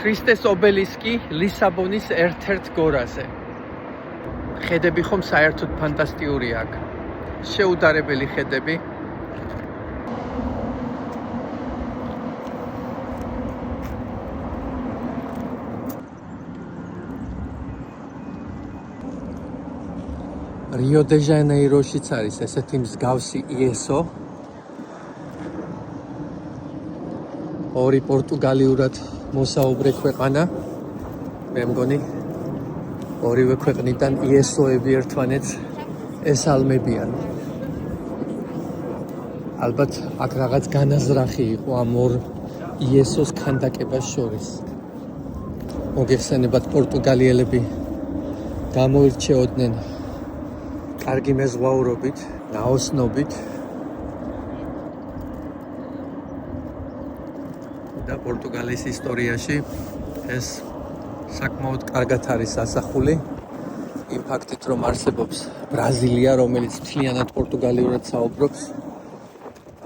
ქრისტეს ობელისკი ლისაბონის ერთ-ერთ გორაზე. ხედები ხომ საერთოდ ფანტასტიკურია აქ. შეუდარებელი ხედები. რიო დე ჟანეიროშიც არის ესეთი მსგავსი იესო. ორი პორტუგალიურად მოსაუბრე ქვეყანა. მე მგონი ორივე ქვეყნიდან იესოები ერთმანეთს ესალმებიან. ალბათ აქ რაღაც განაზრახი იყო ამ ორ იესოს ქანდაკებას შორის. მოგეხსენებათ პორტუგალიელები გამოირჩეოდნენ კარგი მეზღვაურობით, ნაოსნობით და პორტუგალიის ისტორიაში ეს საკმაოდ კარგად არის ასახული. იმ ფაქტით, რომ არსებობს ბრაზილია, რომელიც მთლიანად პორტუგალიურად საუბრობს.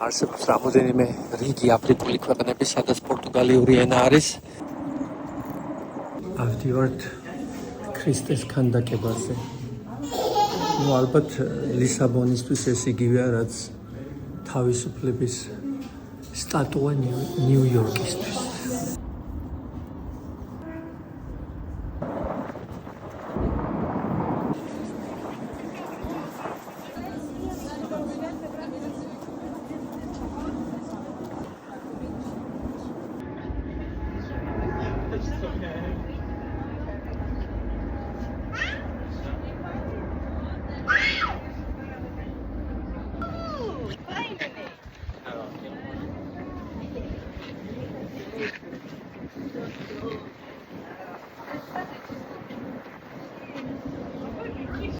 არსებობს რამოდენიმე რიგი აფრიკული ქვეყნები, სადაც პორტუგალიური ენა არის. ავდივართ ქრისტეს ქანდაკებაზე. ალბათ ლისაბონისთვის ეს იგივეა, რაც თავისუფლების სტატუა ნიუ-იორკისთვის.